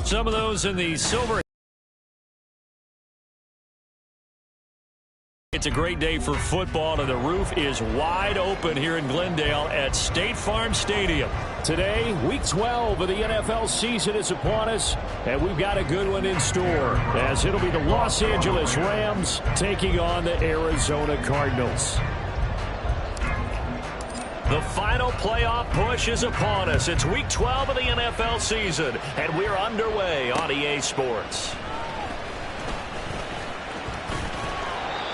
Some of those in the silver. It's a great day for football, and the roof is wide open here in Glendale at State Farm Stadium. Today, Week 12 of the NFL season is upon us, and we've got a good one in store, as it'll be the Los Angeles Rams taking on the Arizona Cardinals. The final playoff push is upon us. It's Week 12 of the NFL season, and we're underway on EA Sports.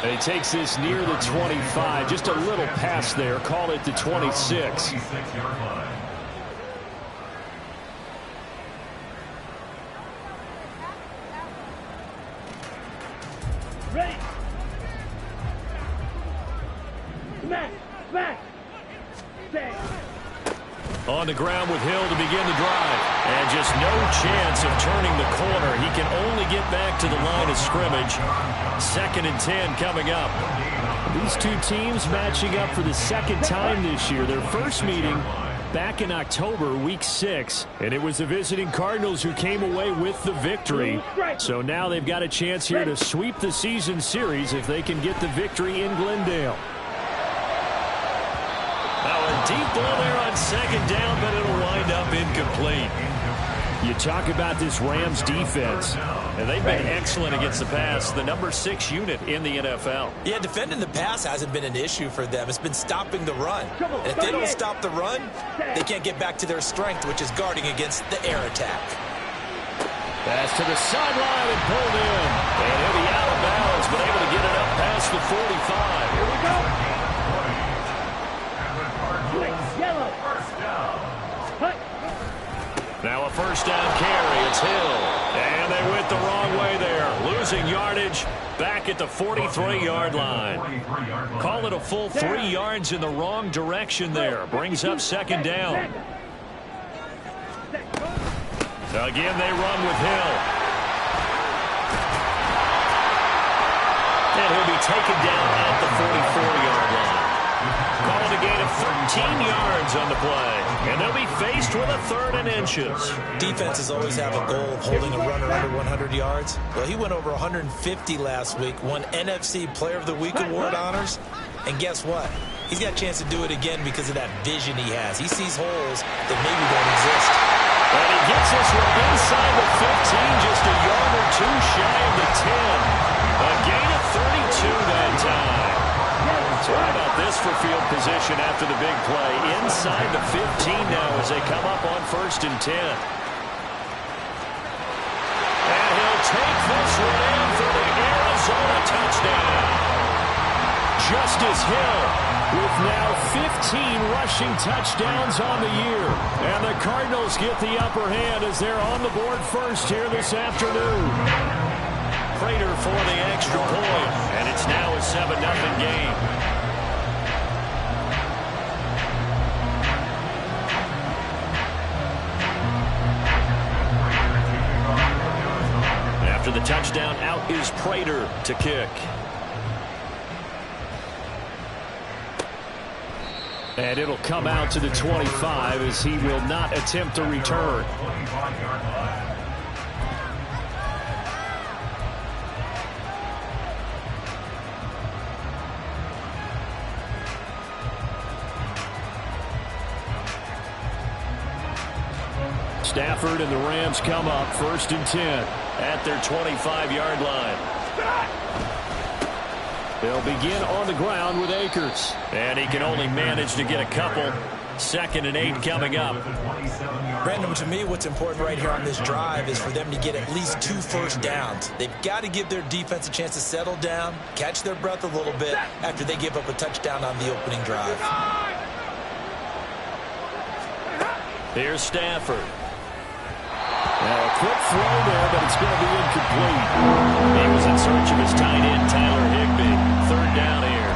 And he takes this near the 25, just a little pass there, call it the 26. Ready. Smack. Stay. On the ground with Hill to begin the drive. And just no chance of turning the corner. He can only get back to the line of scrimmage. 2nd and 10 coming up. These two teams matching up for the second time this year. Their first meeting back in October, Week 6. And it was the visiting Cardinals who came away with the victory. So now they've got a chance here to sweep the season series if they can get the victory in Glendale. Now a deep ball there on 2nd down, but it'll wind up incomplete. You talk about this Rams defense, and they've been excellent against the pass, the number 6 unit in the NFL. Yeah, defending the pass hasn't been an issue for them. It's been stopping the run. And if they don't stop the run, they can't get back to their strength, which is guarding against the air attack. Pass to the sideline and pulled in. And he'll be out of bounds, but able to get it up past the 45. Here we go. Yellow. Now a first down carry. It's Hill. And they went the wrong way there. Losing yardage back at the 43-yard line. Call it a full 3 yards in the wrong direction there. Brings up 2nd down. Again, they run with Hill. And he'll be taken down at the 44-yard line. Called a gain of 13 yards on the play. And they'll be faced with a 3rd and inches. Defenses always have a goal of holding a runner under 100 yards. Well, he went over 150 last week, won NFC Player of the Week award honors. And guess what? He's got a chance to do it again because of that vision he has. He sees holes that maybe don't exist. And he gets this one inside the 15, just a yard or 2 shy of the 10. A gain of 32 that time. So how about this for field position after the big play? Inside the 15 now as they come up on 1st and 10. And he'll take this one in for the Arizona touchdown. Justice Hill with now 15 rushing touchdowns on the year. And the Cardinals get the upper hand as they're on the board first here this afternoon. Prater for the extra point. And it's now a 7-0 game. After the touchdown, out is Prater to kick. And it'll come out to the 25 as he will not attempt a return. Stafford and the Rams come up 1st and 10 at their 25-yard line. They'll begin on the ground with Akers. And he can only manage to get a couple. 2nd and 8 coming up. Brandon, to me, what's important right here on this drive is for them to get at least 2 first downs. They've got to give their defense a chance to settle down, catch their breath a little bit after they give up a touchdown on the opening drive. Here's Stafford. Now a quick throw there, but it's going to be incomplete. He was in search of his tight end, Tyler Higbee. 3rd down here.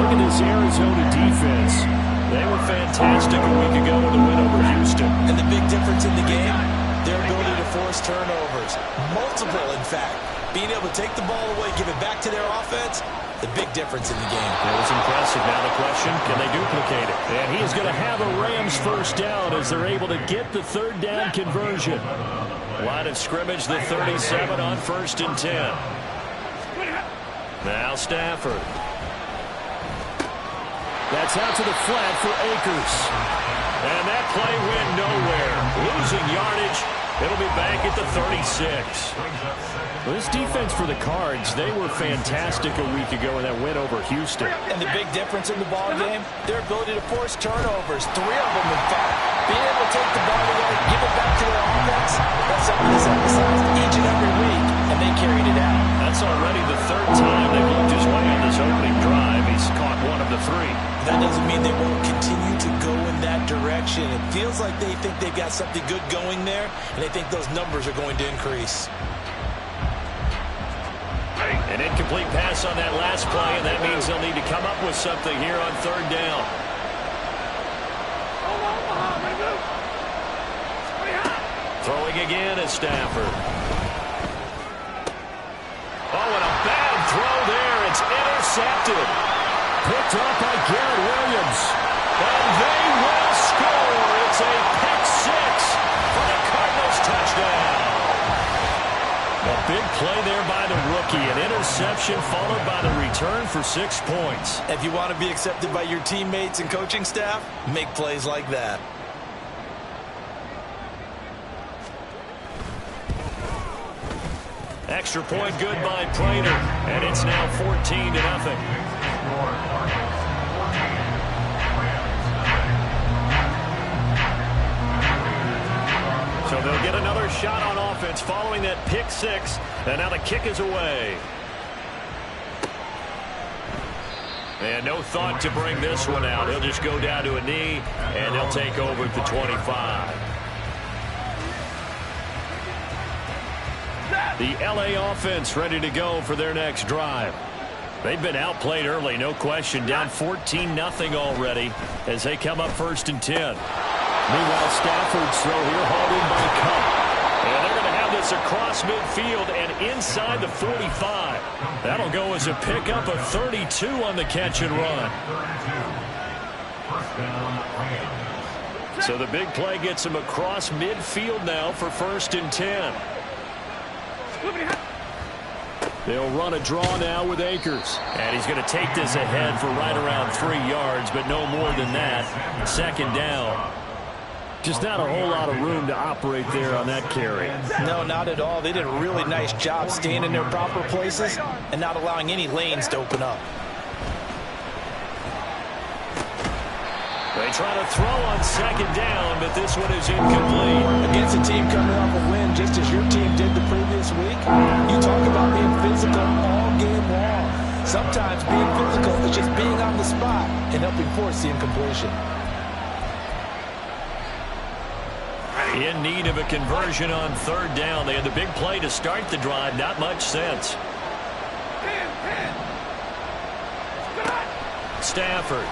Look at this Arizona defense. They were fantastic a week ago with a win over Houston. And the big difference in the game, their ability to force turnovers. Multiple, in fact. Being able to take the ball away, give it back to their offense, the big difference in the game. That was impressive. Now the question, can they duplicate it? And he is going to have a Rams first down as they're able to get the 3rd down conversion. Line of scrimmage, the 37 on 1st and 10. Now Stafford. That's out to the flat for Akers. And that play went nowhere. Losing yardage. It'll be back at the 36. Well, this defense for the Cards, they were fantastic a week ago in that win over Houston. And the big difference in the ball game, their ability to force turnovers. 3 of them, in fact. Being able to take the ball away, give it back to their offense, that's something that's emphasized each and every week, and they carried it out. That's already the 3rd time they've looked his way on this opening drive. He's caught 1 of the 3. That doesn't mean they won't continue to go in that direction. It feels like they think they've got something good going there, and they think those numbers are going to increase. An incomplete pass on that last play, and that means they'll need to come up with something here on 3rd down. Throwing again is Stafford. Oh, and a bad throw there. It's intercepted. Picked up by Garrett Williams. And they will score. It's a pick 6 for the Cardinals touchdown. A big play there by the rookie. An interception followed by the return for 6 points. If you want to be accepted by your teammates and coaching staff, make plays like that. Extra point good by Prater. And it's now 14-0. So they'll get another shot on offense following that pick 6. And now the kick is away. And no thought to bring this one out. He'll just go down to a knee, and they'll take over at the 25. The LA offense ready to go for their next drive. They've been outplayed early, no question. Down 14-0 already as they come up 1st and 10. Meanwhile, Stafford's throw here hauled in by Cup. And they're going to have this across midfield and inside the 45. That'll go as a pickup of 32 on the catch and run. So the big play gets him across midfield now for 1st and 10. They'll run a draw now with Akers. And he's going to take this ahead for right around 3 yards, but no more than that. 2nd down. Just not a whole lot of room to operate there on that carry. No, not at all. They did a really nice job staying in their proper places and not allowing any lanes to open up. They try to throw on 2nd down, but this one is incomplete. Against a team coming off a win just as your team did the previous week, you talk about being physical all game long. Sometimes being physical is just being on the spot and helping force the incompletion. In need of a conversion on 3rd down. They had the big play to start the drive. Not much sense. Stafford.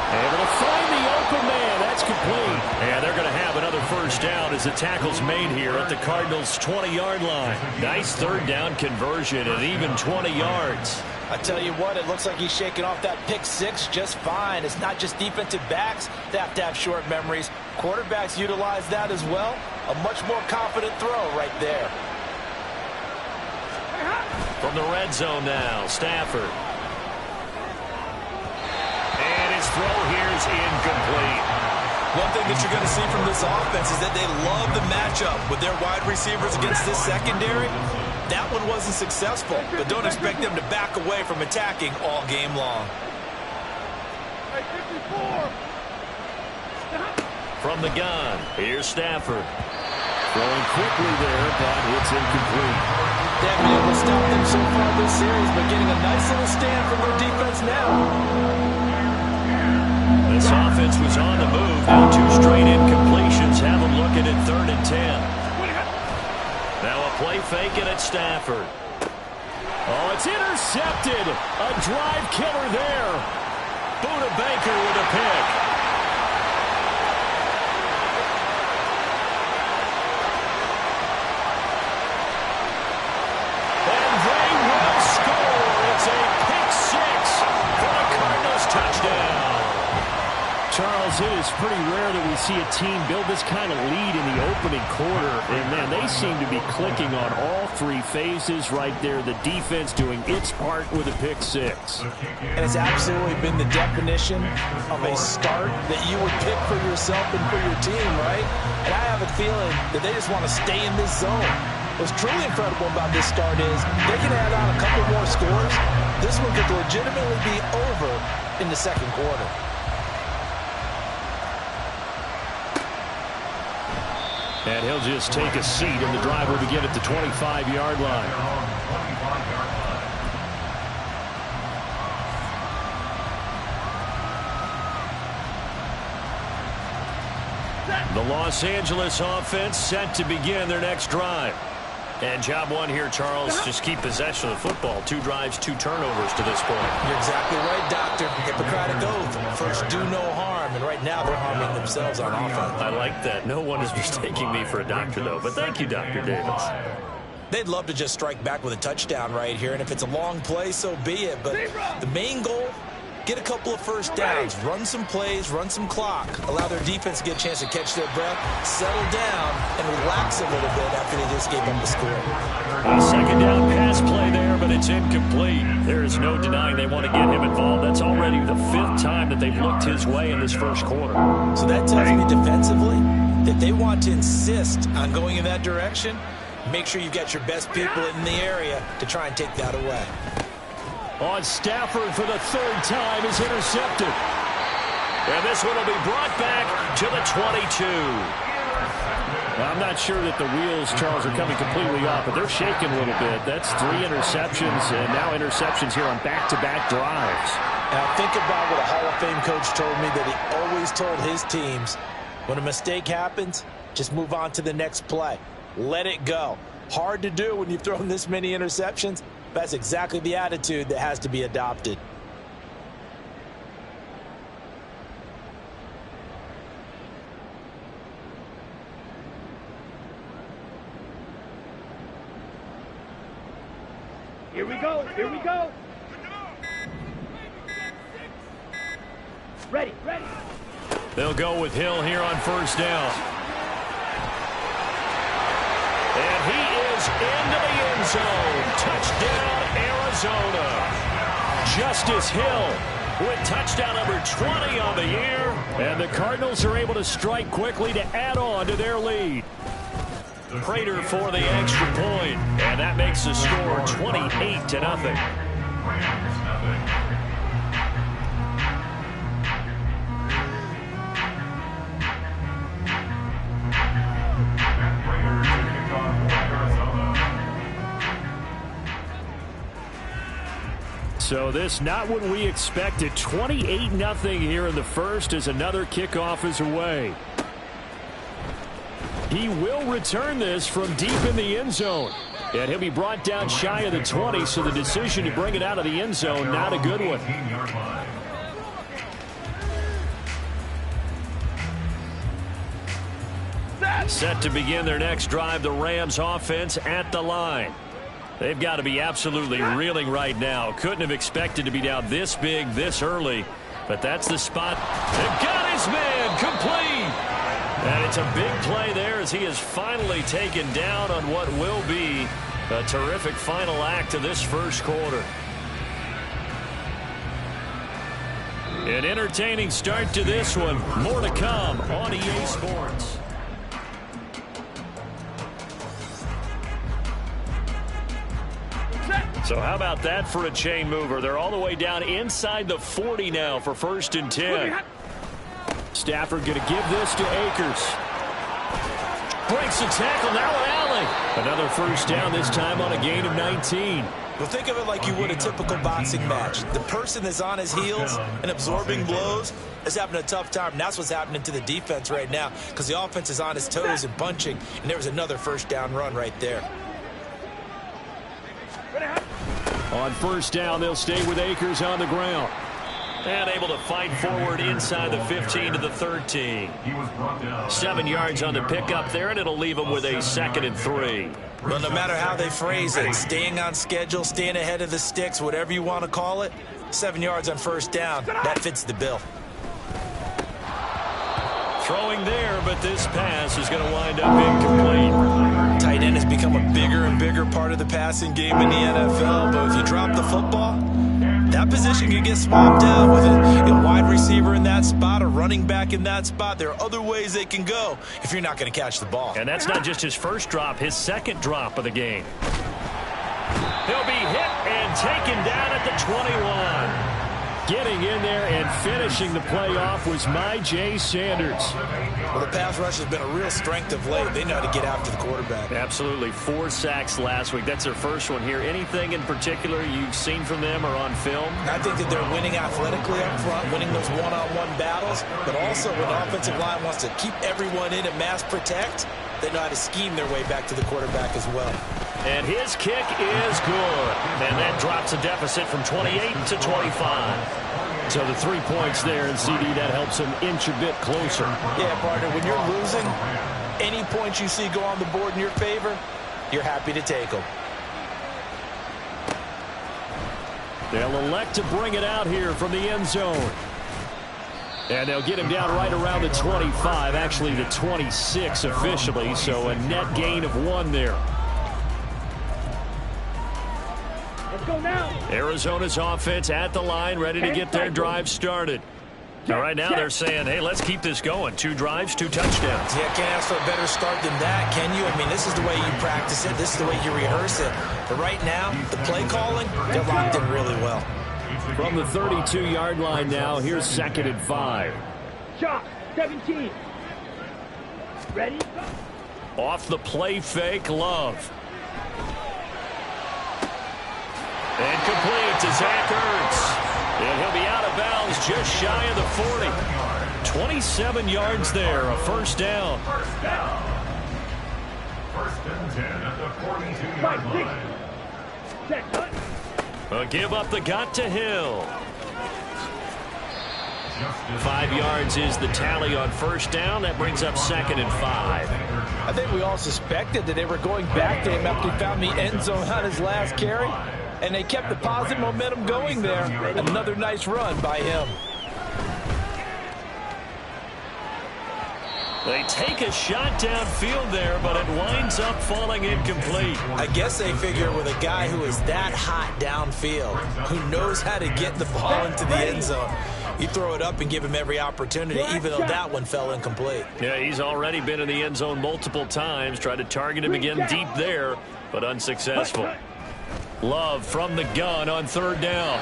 Able to find the open man. That's complete. And they're going to have another 1st down as the tackle's made here at the Cardinals' 20-yard line. Nice 3rd down conversion and even 20 yards. I tell you what, it looks like he's shaking off that pick 6 just fine. It's not just defensive backs that have to have short memories. Quarterbacks utilize that as well. A much more confident throw right there. From the red zone now, Stafford. And his throw here is incomplete. One thing that you're going to see from this offense is that they love the matchup with their wide receivers against this secondary. That one wasn't successful, but don't expect them to back away from attacking all game long. From the gun, here's Stafford. Throwing quickly there, but it's incomplete. They haven't been able to stop them so far this series, but getting a nice little stand from their defense now. This offense was on the move. Now 2 straight incompletions have them looking at 3rd and 10. Now a play fake it at Stafford. Oh, it's intercepted. A drive killer there. Buda Baker with a pick. And they will score. It's a pick 6 for the Cardinals touchdown. Charles, it is pretty rare that we see a team build this kind of lead in the opening quarter. And, man, they seem to be clicking on all three phases right there. The defense doing its part with a pick six. And it's absolutely been the definition of a start that you would pick for yourself and for your team, right? And I have a feeling that they just want to stay in this zone. What's truly incredible about this start is they can add on a couple more scores. This one could legitimately be over in the second quarter. And he'll just take a seat, and the drive will begin at the 25-yard line. The Los Angeles offense set to begin their next drive. And job one here, Charles, just keep possession of the football. 2 drives, 2 turnovers to this point. You're exactly right, Doctor. Hippocratic oath. First, do no harm. And right now, they're harming themselves on offense. I like that. No one is mistaking me for a doctor, though. But thank you, Dr. Davis. They'd love to just strike back with a touchdown right here. And if it's a long play, so be it. But the main goal, get a couple of first downs, run some plays, run some clock, allow their defense to get a chance to catch their breath, settle down, and relax a little bit after they just gave up the score. A second down pass play there, but it's incomplete. There is no denying they want to get him involved. That's already the 5th time that they've looked his way in this first quarter. So that tells me defensively that they want to insist on going in that direction. Make sure you've got your best people in the area to try and take that away. On Stafford for the 3rd time is intercepted. And this one will be brought back to the 22. Well, I'm not sure that the wheels, Charles, are coming completely off, but they're shaking a little bit. That's 3 interceptions, and now interceptions here on back-to-back drives. Now think about what a Hall of Fame coach told me, that he always told his teams, when a mistake happens, just move on to the next play. Let it go. Hard to do when you've thrown this many interceptions. That's exactly the attitude that has to be adopted. Here we go. Here we go. Ready. They'll go with Hill here on first down. And he is into the end zone. Touchdown, Arizona. Justice Hill with touchdown number 20 on the year. And the Cardinals are able to strike quickly to add on to their lead. Prater for the extra point. And that makes the score 28-0. So this not what we expected. 28-0 here in the first as another kickoff is away. He will return this from deep in the end zone. And he'll be brought down shy of the 20, so the decision to bring it out of the end zone, not a good one. Set to begin their next drive, the Rams offense at the line. They've got to be absolutely reeling right now. Couldn't have expected to be down this big, this early. But that's the spot. They've got his man complete. And it's a big play there as he is finally taken down on what will be a terrific final act of this first quarter. An entertaining start to this one. More to come on EA Sports. So how about that for a chain mover? They're all the way down inside the 40 now for 1st and 10. Stafford going to give this to Akers. Breaks the tackle, now Allen. Another first down, this time on a gain of 19. Well, think of it like you would a typical boxing match. The person that's on his heels and absorbing blows is having a tough time. And that's what's happening to the defense right now, because the offense is on his toes and punching. And there was another first down run right there. On first down, they'll stay with Akers on the ground. And able to fight forward inside the 15 to the 13. 7 yards on the pickup there, and it'll leave them with a 2nd and 3. Well, no matter how they phrase it, staying on schedule, staying ahead of the sticks, whatever you want to call it, 7 yards on first down, that fits the bill. Throwing there, but this pass is going to wind up incomplete. Tight end has become a bigger and bigger part of the passing game in the NFL, but if you drop the football, that position can get swapped out with a wide receiver in that spot, a running back in that spot. There are other ways they can go if you're not going to catch the ball. And that's not just his first drop, his second drop of the game. He'll be hit and taken down at the 21. Getting in there and finishing the play off was Myjai Sanders. Well, the pass rush has been a real strength of late. They know how to get after the quarterback. Absolutely. 4 sacks last week. That's their first one here. Anything in particular you've seen from them or on film? I think that they're winning athletically up front, winning those one-on-one battles, but also when the offensive line wants to keep everyone in and mass protect, they know how to scheme their way back to the quarterback as well. And his kick is good. And that drops a deficit from 28 to 25. So the 3 points there, and CD, that helps him inch a bit closer. Yeah, partner, when you're losing, any points you see go on the board in your favor, you're happy to take them. They'll elect to bring it out here from the end zone. And they'll get him down right around the 25, actually the 26 officially, so a net gain of 1 there. Let's go now. Arizona's offense at the line, ready to get their drive started. All right, now they're saying, hey, let's keep this going. 2 drives, 2 touchdowns. Yeah, can't ask for a better start than that, can you? I mean, this is the way you practice it. This is the way you rehearse it. But right now, the play calling, they're locked in really well. From the 32-yard line now, here's 2nd and 5. Shot, 17. Ready? Off the play fake, Love. And complete to Zach Ertz. And he'll be out of bounds just shy of the 40. 27 yards there, a first down. First and 10 at the 42-yard line. Check, cut. A give up the got to Hill. 5 yards is the tally on first down. That brings up 2nd and 5. I think we all suspected that they were going back to him after he found the end zone on his last carry. And they kept the positive momentum going there. Another nice run by him. They take a shot downfield there, but it winds up falling incomplete. I guess they figure with a guy who is that hot downfield, who knows how to get the ball into the end zone, you throw it up and give him every opportunity, even though that one fell incomplete. Yeah, he's already been in the end zone multiple times. Tried to target him again deep there, but unsuccessful. Love from the gun on 3rd down.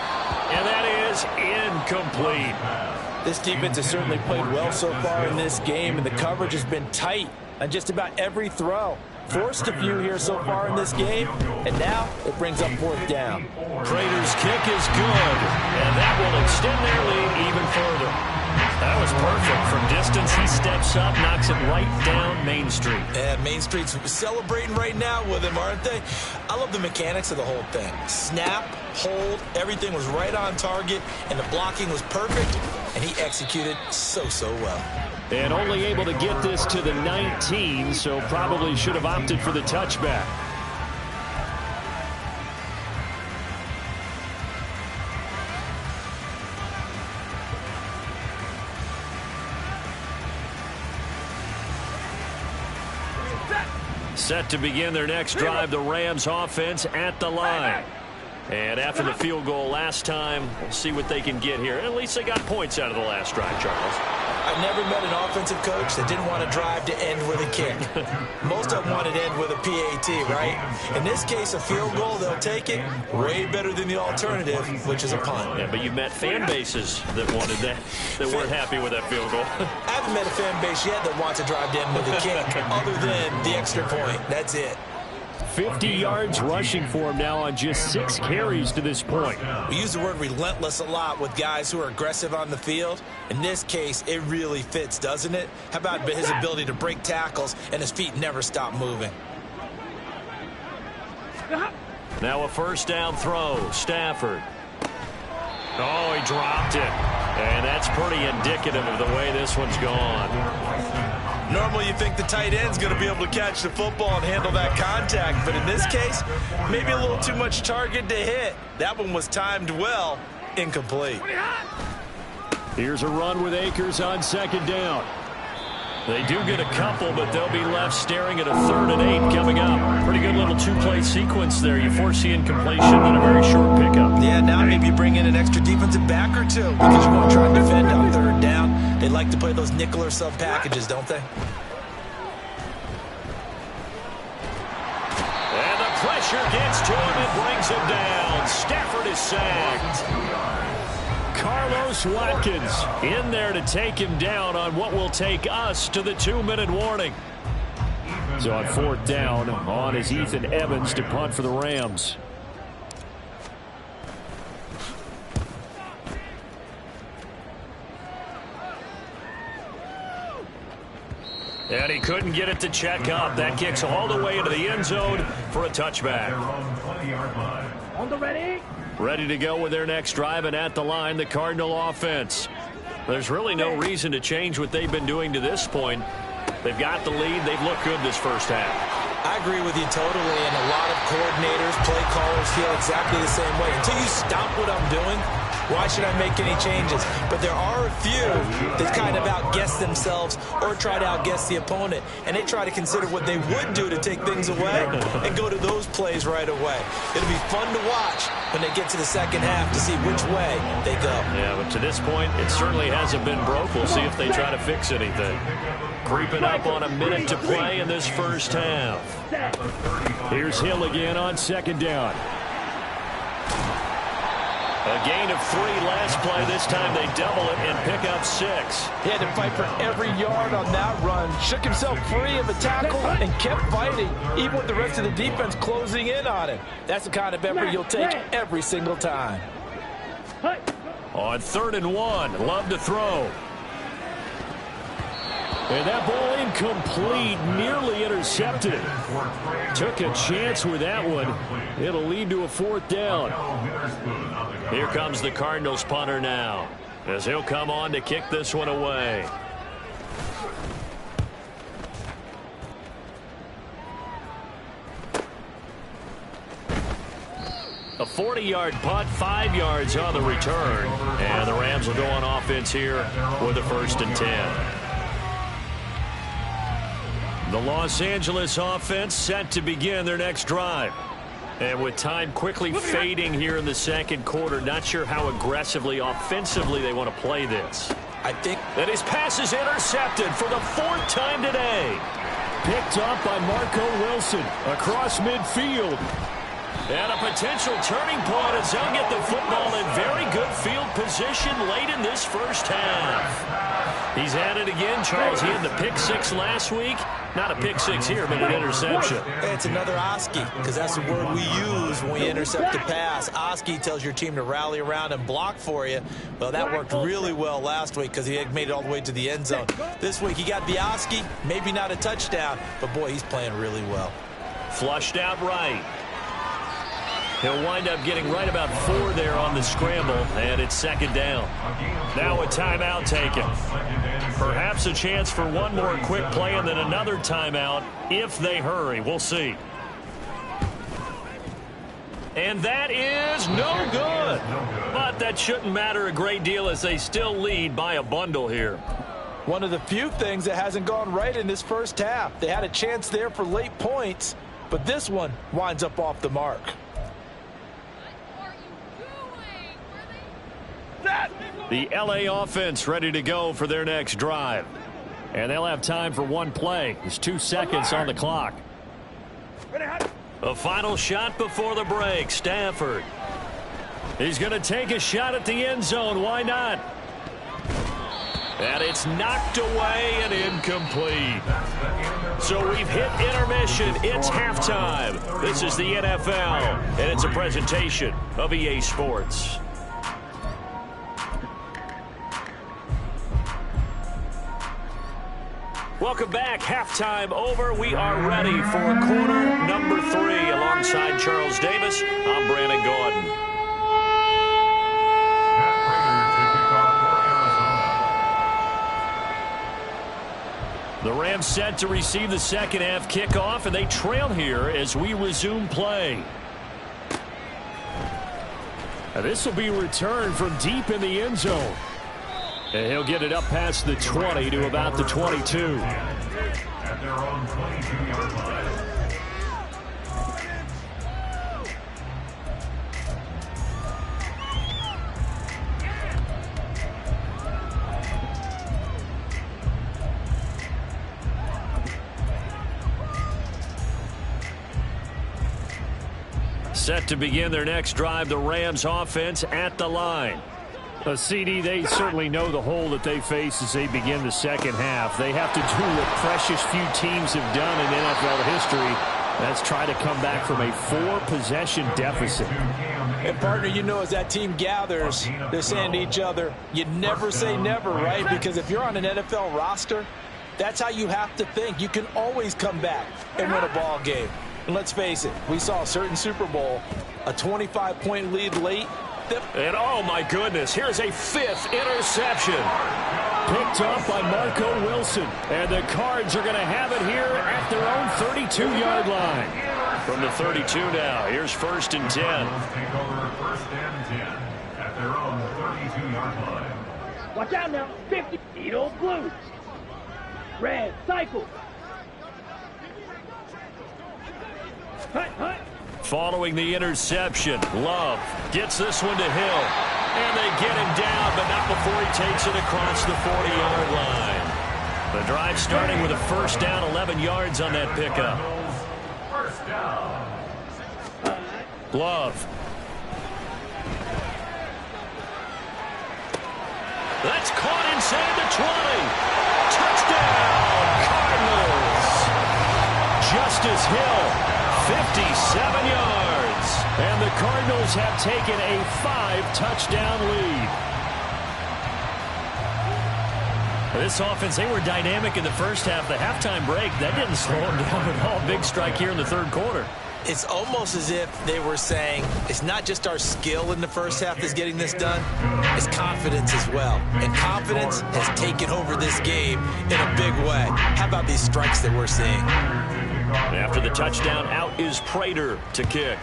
And that is incomplete. This defense has certainly played well so far in this game, and the coverage has been tight on just about every throw. Forced a few here so far in this game, and now it brings up 4th down. Prater's kick is good, and that will extend their lead even further. That was perfect. From distance, he steps up, knocks it right down Main Street. And Main Street's celebrating right now with him, aren't they? I love the mechanics of the whole thing. Snap, hold, everything was right on target, and the blocking was perfect, and he executed so well. And only able to get this to the 19, so probably should have opted for the touchback. Set to begin their next drive, the Rams offense at the line. And after the field goal last time, we'll see what they can get here. At least they got points out of the last drive, Charles. I've never met an offensive coach that didn't want to drive to end with a kick. Most of them want to end with a PAT, right? In this case, a field goal, they'll take it. Way better than the alternative, which is a punt. Yeah, but you've met fan bases that wanted that weren't happy with that field goal. I haven't met a fan base yet that wants to drive to end with a kick, other than the extra point. That's it. 50 yards rushing for him now on just 6 carries to this point. We use the word relentless a lot with guys who are aggressive on the field. In this case, it really fits, doesn't it? How about his ability to break tackles and his feet never stop moving? Now a first down throw. Stafford. Oh, he dropped it. And that's pretty indicative of the way this one's gone. Normally you think the tight end's going to be able to catch the football and handle that contact, but in this case, maybe a little too much target to hit. That one was timed well, incomplete. Here's a run with Akers on 2nd down. They do get a couple, but they'll be left staring at a 3rd and 8 coming up. Pretty good little 2-play sequence there. You force the incompletion and a very short pickup. Yeah, now maybe you bring in an extra defensive back or two because you want to try and defend on 3rd down. They like to play those nickel or sub packages, don't they? And the pressure gets to him and brings him down. Stafford is sacked. Carlos Watkins in there to take him down on what will take us to the 2-minute warning. So on 4th down, on is Ethan Evans to punt for the Rams. And he couldn't get it to check up. That kicks all the way into the end zone for a touchback. On the ready. Ready to go with their next drive, and at the line, the Cardinal offense. There's really no reason to change what they've been doing to this point. They've got the lead. They've looked good this first half. I agree with you totally, and a lot of coordinators, play callers feel exactly the same way. Until you stop what I'm doing, why should I make any changes? But there are a few that kind of outguess themselves or try to outguess the opponent, and they try to consider what they would do to take things away and go to those plays right away. It'll be fun to watch when they get to the second half to see which way they go. Yeah, but to this point, it certainly hasn't been broke. We'll see if they try to fix anything. Creeping up on a minute to play in this first half. Here's Hill again on 2nd down. A gain of 3 last play. This time they double it and pick up 6. He had to fight for every yard on that run. Shook himself free of a tackle and kept fighting, even with the rest of the defense closing in on him. That's the kind of effort you'll take every single time. On 3rd and 1, Love to throw. And that ball incomplete, nearly intercepted. Took a chance with that one. It'll lead to a 4th down. Here comes the Cardinals punter now, as he'll come on to kick this one away. A 40-yard punt, 5 yards on the return. And the Rams will go on offense here with a 1st and 10. The Los Angeles offense set to begin their next drive. And with time quickly fading here in the 2nd quarter, not sure how aggressively, offensively they want to play this. I think that his pass is intercepted for the 4th time today. Picked up by Marco Wilson across midfield. And a potential turning point as they'll get the football in very good field position late in this first half. He's at it again, Charles. He had the pick 6 last week. Not a pick 6 here, but an interception. It's another Oski, because that's the word we use when we intercept a pass. Oski tells your team to rally around and block for you. Well, that worked really well last week because he had made it all the way to the end zone. This week he got the Oski, maybe not a touchdown, but boy, he's playing really well. Flushed out right. He'll wind up getting right about 4 there on the scramble, and it's 2nd down. Now a timeout taken. Perhaps a chance for one more quick play and then another timeout if they hurry. We'll see. And that is no good. But that shouldn't matter a great deal as they still lead by a bundle here. One of the few things that hasn't gone right in this first half. They had a chance there for late points, but this one winds up off the mark. The LA offense ready to go for their next drive. And they'll have time for one play. There's 2 seconds on the clock. A final shot before the break. Stafford. He's going to take a shot at the end zone. Why not? And it's knocked away and incomplete. So we've hit intermission. It's halftime. This is the NFL, and it's a presentation of EA Sports. Welcome back. Halftime over. We are ready for quarter number 3. Alongside Charles Davis, I'm Brandon Gordon. The Rams set to receive the second half kickoff, and they trail here as we resume play. Now this will be returned from deep in the end zone. And he'll get it up past the 20 to about the 22. At their own 22-yard line. Set to begin their next drive, the Rams offense at the line. CD, they certainly know the hole that they face as they begin the second half. They have to do what precious few teams have done in NFL history. That's try to come back from a 4-possession deficit. And, partner, you know, as that team gathers, they're saying to each other, you never say never, right? Because if you're on an NFL roster, that's how you have to think. You can always come back and win a ball game. And let's face it, we saw a certain Super Bowl, a 25-point lead late. And, oh, my goodness, here's a 5th interception. Picked up by Marco Wilson. And the Cards are going to have it here at their own 32-yard line. From the 32 now, here's 1st and 10. Take over 1st and 10 at their own 32-yard line. Watch out now. 50. Edo blue. Red. Cycle. Hut, hut. Following the interception, Love gets this one to Hill. And they get him down, but not before he takes it across the 40-yard line. The drive starting with a 1st down, 11 yards on that pickup. 1st down. Love. That's caught inside the 20. Touchdown, Cardinals. Justice Hill. 57 yards. And the Cardinals have taken a 5-touchdown lead. This offense, they were dynamic in the first half. The halftime break, that didn't slow them down at all. Big strike here in the 3rd quarter. It's almost as if they were saying, it's not just our skill in the first half that's getting this done, it's confidence as well. And confidence has taken over this game in a big way. How about these strikes that we're seeing? After the touchdown, out is Prater to kick.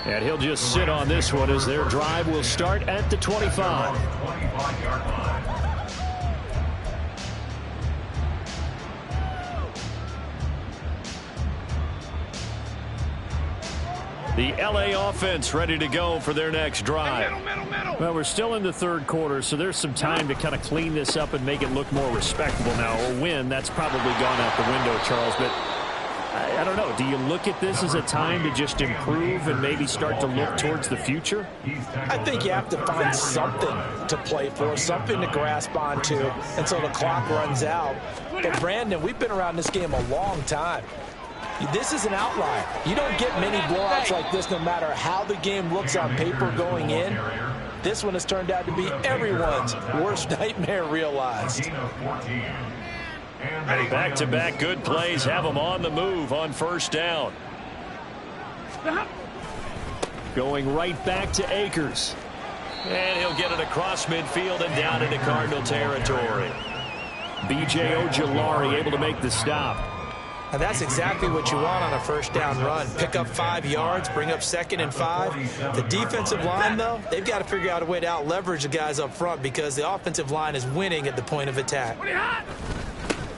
And he'll just sit on this one as their drive will start at the 25. 25-yard line. The LA offense ready to go for their next drive. Well, we're still in the 3rd quarter, so there's some time to kind of clean this up and make it look more respectable now. Or win, that's probably gone out the window, Charles. But I don't know. Do you look at this as a time to just improve and maybe start to look towards the future? I think you have to find something to play for, something to grasp onto until the clock runs out. But, Brandon, we've been around this game a long time. This is an outlier. You don't get many blowouts like this no matter how the game looks on paper going in. This one has turned out to be everyone's worst nightmare realized. Back-to-back good plays have them on the move on 1st down. Going right back to Akers. And he'll get it across midfield and down into Cardinal territory. B.J. Ojulari able to make the stop. And that's exactly what you want on a 1st down run. Pick up 5 yards, bring up 2nd and 5. The defensive line, though, they've got to figure out a way to out-leverage the guys up front because the offensive line is winning at the point of attack.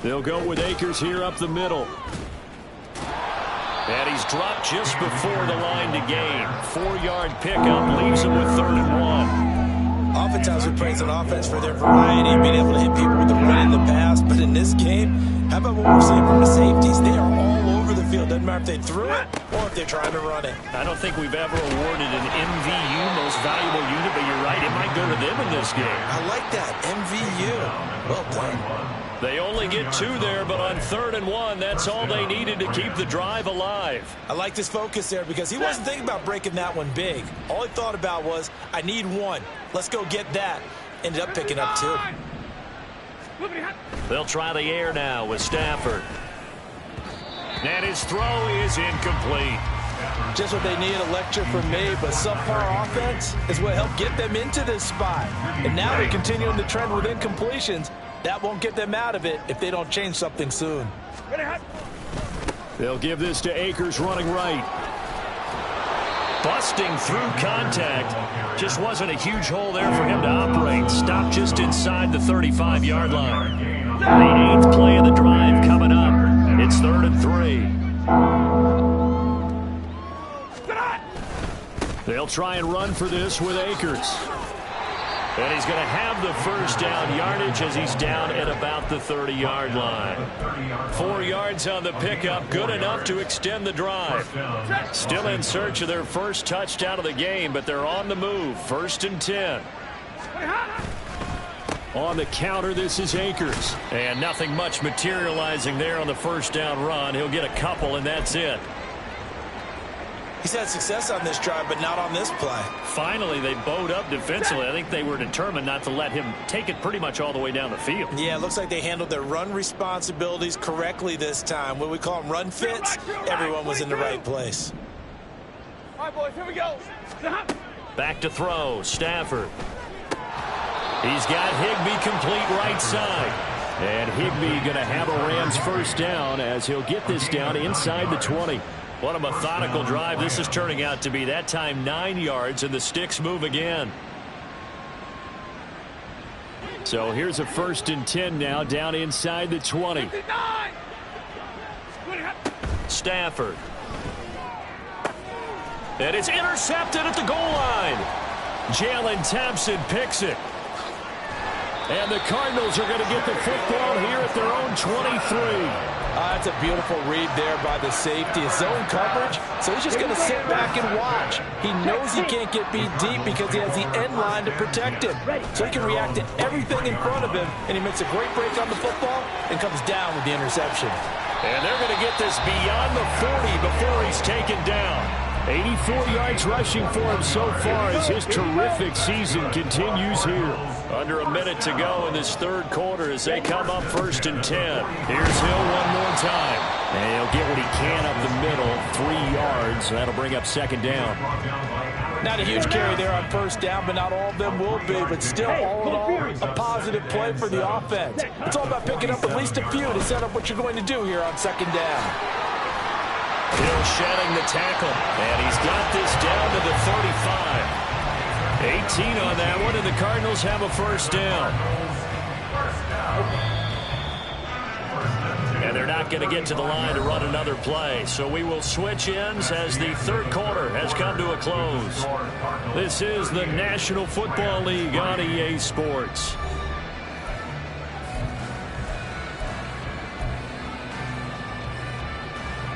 They'll go with Akers here up the middle. And he's dropped just before the line to gain. 4-yard pickup leaves him with 3rd and 1. Oftentimes we praise an offense for their variety, being able to hit people with the run in the pass. But in this game, how about what we're seeing from the safeties? They are all over the field. Doesn't matter if they threw it or if they're trying to run it. I don't think we've ever awarded an MVU, most valuable unit, but you're right, it might go to them in this game. I like that, MVU. Well done. They only get 2 there, but on 3rd and 1, that's all they needed to keep the drive alive. I like this focus there because he wasn't thinking about breaking that one big. All he thought about was, I need 1. Let's go get that. Ended up picking up 2. They'll try the air now with Stafford. And his throw is incomplete. Just what they need, a lecture from me, but subpar offense is what helped get them into this spot. And now they're continuing the trend with incompletions. That won't get them out of it if they don't change something soon. They'll give this to Akers running right. busting through contact. Just wasn't a huge hole there for him to operate. Stopped just inside the 35-yard line. The 8th play of the drive coming up. It's 3rd and 3. They'll try and run for this with Akers. And he's going to have the first down yardage as he's down at about the 30-yard line. 4 yards on the pickup, good enough to extend the drive. Still in search of their first touchdown of the game, but they're on the move. 1st and 10. On the counter, this is Akers. And nothing much materializing there on the first down run. He'll get a couple, and that's it. He's had success on this drive, but not on this play. Finally, they bowed up defensively. I think they were determined not to let him take it pretty much all the way down the field. Yeah, it looks like they handled their run responsibilities correctly this time. What we call them run fits, everyone was in the right place. All right, boys, here we go. Back to throw, Stafford. He's got Higbee complete right side. And Higbee going to have a Rams first down as he'll get this down inside the 20. What a methodical drive this is turning out to be. That time 9 yards, and the sticks move again. So here's a 1st and 10 now, down inside the 20. Stafford. And it's intercepted at the goal line. Jalen Thompson picks it. And the Cardinals are going to get the football here at their own 23. That's a beautiful read there by the safety. His zone coverage, so he's just going to sit back and watch. He knows he can't get beat deep because he has the end line to protect him. So he can react to everything in front of him, and he makes a great break on the football and comes down with the interception. And they're going to get this beyond the 40 before he's taken down. 84 yards rushing for him so far as his terrific season continues here. Under a minute to go in this 3rd quarter as they come up 1st and 10. Here's Hill one more time. And he'll get what he can up the middle, 3 yards. That'll bring up 2nd down. Not a huge carry there on 1st down, but not all of them will be. But still, all in all, a positive play for the offense. It's all about picking up at least a few to set up what you're going to do here on 2nd down. Hill shedding the tackle, and he's got this down to the 35. 18 on that one, and the Cardinals have a first down. And they're not going to get to the line to run another play, so we will switch ends as the 3rd quarter has come to a close. This is the National Football League on EA Sports.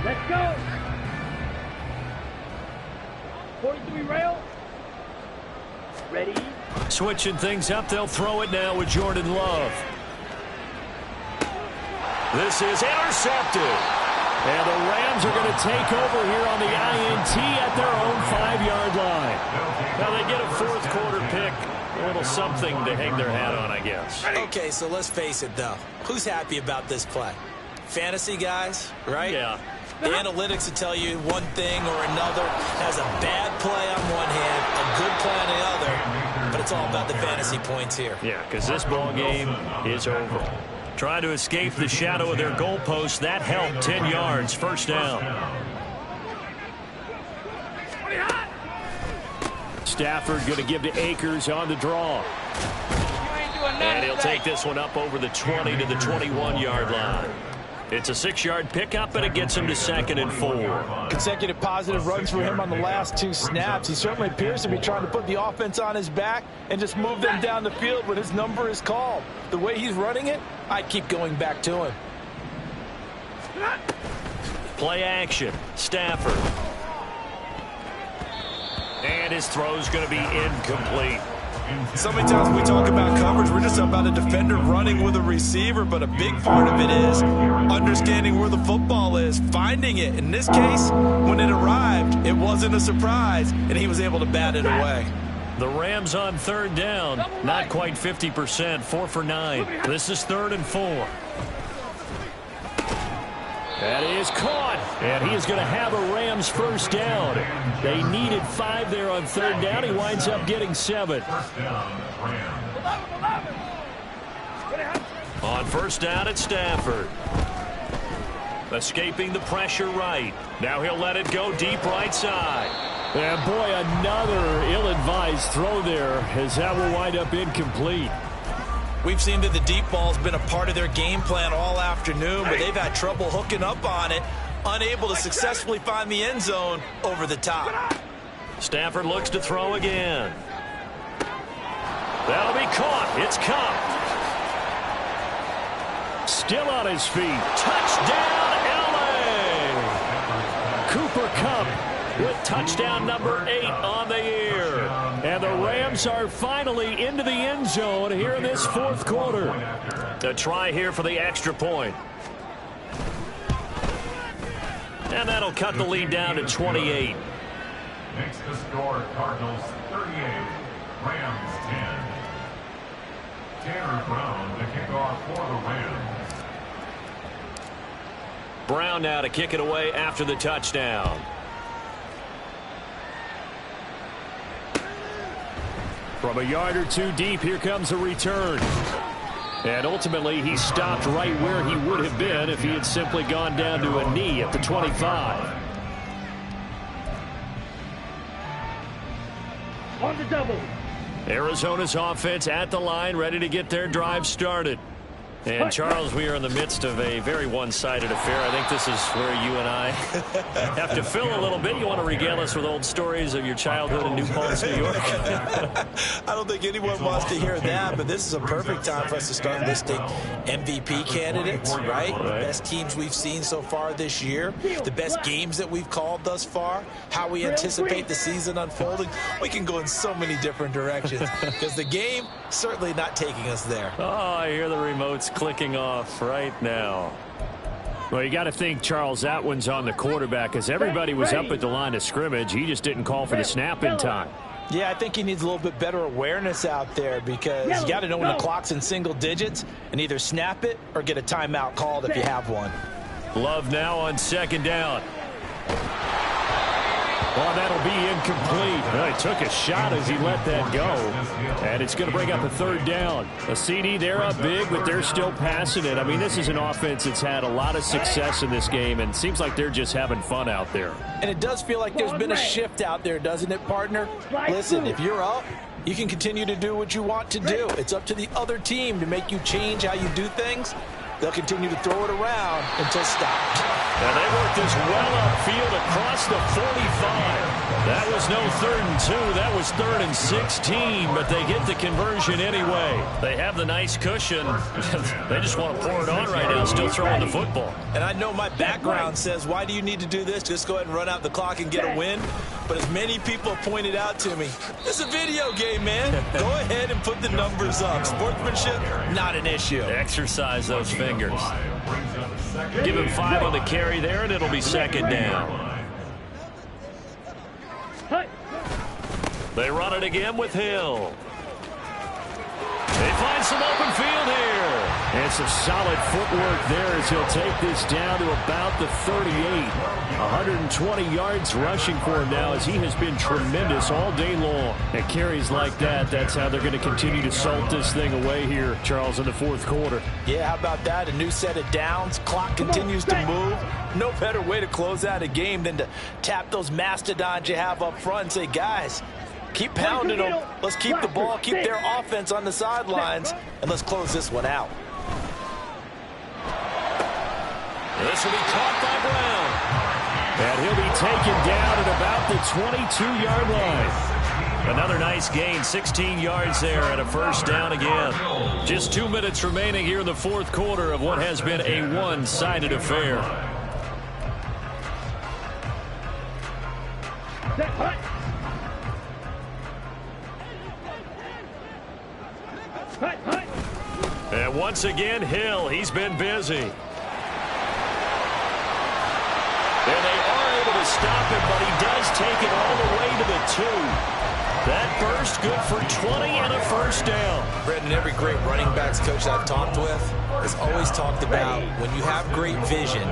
Let's go. 43 rail. Ready. Switching things up, they'll throw it now with Jordan Love. This is intercepted. And the Rams are going to take over here on the INT at their own 5-yard line. Now they get a 4th quarter pick. A little something to hang their hat on, I guess. Okay, so let's face it, though. Who's happy about this play? Fantasy guys, right? Yeah. The analytics will tell you one thing or another. Has a bad play on one hand, a good play on the other, but it's all about the fantasy points here. Yeah, because this ball game is over. Trying to escape the shadow of their goalpost. That helped. 10 yards, first down. Stafford going to give to Akers on the draw. And he'll take this one up over the 20 to the 21-yard line. It's a 6-yard pickup, and it gets him to 2nd and 4. Consecutive positive runs for him on the last 2 snaps. He certainly appears to be trying to put the offense on his back and just move them down the field when his number is called. The way he's running it, I'd keep going back to him. Play action. Stafford. And his throw's going to be incomplete. So many times we talk about coverage, we're just about a defender running with a receiver, but a big part of it is understanding where the football is, finding it. In this case, when it arrived, it wasn't a surprise, and he was able to bat it away. The Rams on 3rd down, not quite 50%, 4 for 9. This is 3rd and 4. That is caught, and he is going to have a Rams first down. They needed 5 there on 3rd down. He winds up getting 7. On 1st down at Stafford. Escaping the pressure right. Now he'll let it go deep right side. And boy, another ill-advised throw there, as that will wind up incomplete. We've seen that the deep ball's been a part of their game plan all afternoon, but they've had trouble hooking up on it, unable to successfully find the end zone over the top. Stafford looks to throw again. That'll be caught. It's Kupp. Still on his feet. Touchdown, L.A. Cooper Kupp with touchdown number 8 on the year. And the Rams are finally into the end zone here in this fourth quarter. A try here for the extra point. And that'll cut the lead down to 28. Makes the score Cardinals 38, Rams 10. Tanner Brown to kick off for the Rams. Brown now to kick it away after the touchdown. From a yard or two deep, here comes a return. And ultimately, he stopped right where he would have been if he had simply gone down to a knee at the 25. On the double. Arizona's offense at the line, ready to get their drive started. And, Charles, we are in the midst of a very one-sided affair. I think this is where you and I have to fill a little bit. You want to regale us with old stories of your childhood in New Paltz, New York? I don't think anyone wants to hear that, but this is a perfect time for us to start listing MVP candidates, right? The best teams we've seen so far this year, the best games that we've called thus far, how we anticipate the season unfolding. We can go in so many different directions because the game certainly not taking us there. Oh, I hear the remotes clicking off right now. Well, you got to think, Charles, that one's on the quarterback as everybody was up at the line of scrimmage. He just didn't call for the snap in time. Yeah, I think he needs a little bit better awareness out there because you got to know when the clock's in single digits and either snap it or get a timeout called if you have one. Love now on second down. Well, that'll be incomplete. Well, he took a shot as he let that go. And it's going to bring up a third down. A CD, they're up big, but they're still passing it. I mean, this is an offense that's had a lot of success in this game, and it seems like they're just having fun out there. And it does feel like there's been a shift out there, doesn't it, partner? Listen, if you're up, you can continue to do what you want to do. It's up to the other team to make you change how you do things. They'll continue to throw it around until stopped. And they work this well upfield across the 45. That was no 3rd and 2. That was 3rd and 16, but they get the conversion anyway. They have the nice cushion. They just want to pour it on right now, still throwing the football. And I know my background says, why do you need to do this? Just go ahead and run out the clock and get a win. But as many people have pointed out to me, it's a video game, man. Go ahead and put the numbers up. Sportsmanship, not an issue. Exercise those fingers. Give him 5 on the carry there, and it'll be second down. They run it again with Hill. They find some open field here. And some solid footwork there as he'll take this down to about the 38. 120 yards rushing for him now as he has been tremendous all day long. And carries like that, that's how they're going to continue to salt this thing away here, Charles, in the fourth quarter. Yeah, how about that? A new set of downs. Clock continues to move. No better way to close out a game than to tap those mastodons you have up front and say, guys, keep pounding them. Let's keep the ball, keep their offense on the sidelines, and let's close this one out. This will be caught by Brown. And he'll be taken down at about the 22-yard line. Another nice gain, 16 yards there and a first down again. Just 2 minutes remaining here in the fourth quarter of what has been a one-sided affair. And once again, Hill, he's been busy. And they are able to stop him, but he does take it all the way to the 2. That burst good for 20 and a first down. Brendan, every great running backs coach I've talked with has always talked about when you have great vision,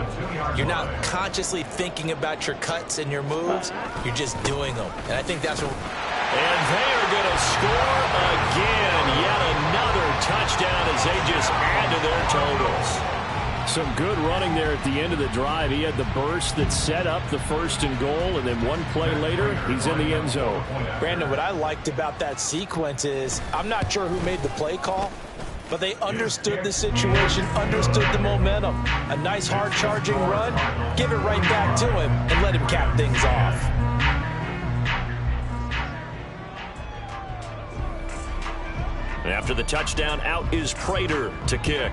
you're not consciously thinking about your cuts and your moves, you're just doing them. And I think that's what... And they are going to score again. Yet another touchdown as they just add to their totals. Some good running there at the end of the drive. He had the burst that set up the 1st and goal, and then one play later, he's in the end zone. Brandon, what I liked about that sequence is I'm not sure who made the play call, but they understood the situation, understood the momentum. A nice hard-charging run, give it right back to him, and let him cap things off. After the touchdown, out is Prater to kick.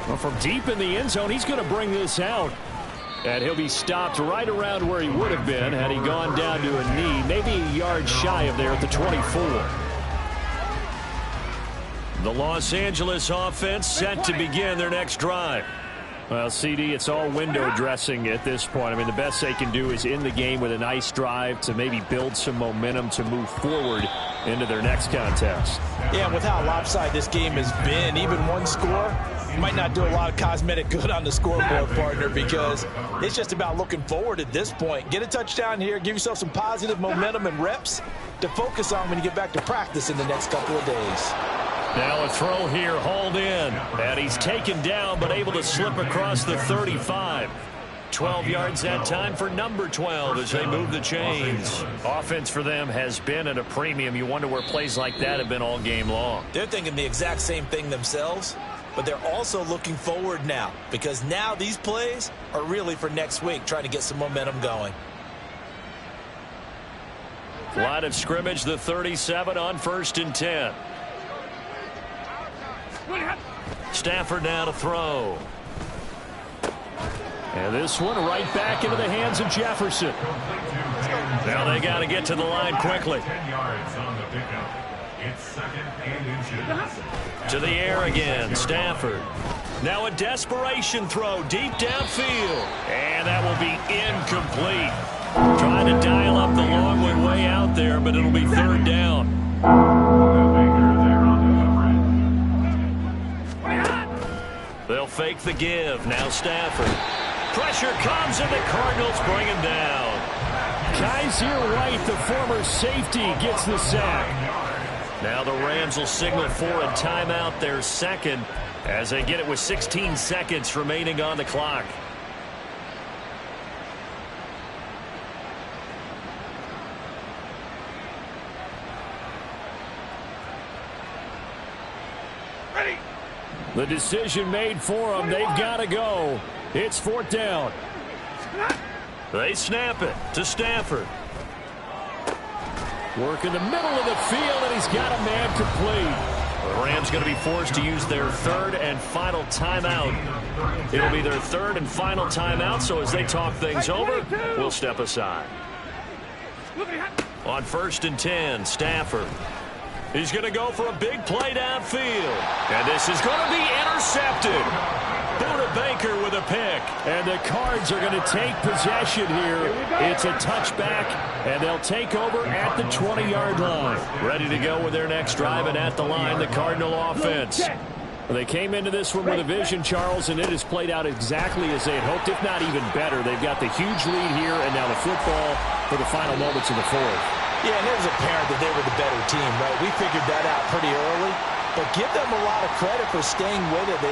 Well, from deep in the end zone, he's going to bring this out. And he'll be stopped right around where he would have been had he gone down to a knee, maybe a yard shy of there at the 24. The Los Angeles offense set to begin their next drive. Well, CD, it's all window dressing at this point. I mean, the best they can do is in the game with a nice drive to maybe build some momentum to move forward into their next contest. Yeah, with how lopsided this game has been, even one score might not do a lot of cosmetic good on the scoreboard, partner, because it's just about looking forward at this point. Get a touchdown here, give yourself some positive momentum and reps to focus on when you get back to practice in the next couple of days. Now a throw here, hauled in, and he's taken down but able to slip across the 35. 12 yards that time for number 12 as they move the chains. Offense for them has been at a premium. You wonder where plays like that have been all game long. They're thinking the exact same thing themselves, but they're also looking forward now because now these plays are really for next week, trying to get some momentum going. Line of scrimmage, the 37 on 1st and 10. Stafford now to throw. And this one right back into the hands of Jefferson. Now they got to get to the line quickly. 10 yards on the pickup. It's 2nd and inches. To the air again, Stafford. Now a desperation throw deep downfield. And that will be incomplete. Trying to dial up the long one way out there, but it'll be 3rd down. They'll fake the give. Now Stafford. Pressure comes, and the Cardinals bring him down. Kaiser White, the former safety, gets the sack. Now the Rams will signal for a timeout, their 2nd, as they get it with 16 seconds remaining on the clock. Ready. The decision made for them. They've got to go. It's 4th down. They snap it to Stafford. Work in the middle of the field, and he's got a man complete. The Rams going to be forced to use their 3rd and final timeout. It'll be their 3rd and final timeout, so as they talk things over, we'll step aside. On 1st and 10, Stafford. He's going to go for a big play downfield. And this is going to be intercepted. Buda Baker with a pick. And the Cards are going to take possession here. It's a touchback, and they'll take over at the 20-yard line. Ready to go with their next drive, and at the line, the Cardinal offense. They came into this one with a vision, Charles, and it has played out exactly as they had hoped, if not even better. They've got the huge lead here, and now the football for the final moments of the 4th. Yeah, and it was apparent that they were the better team, right? We figured that out pretty early, but give them a lot of credit for staying with it.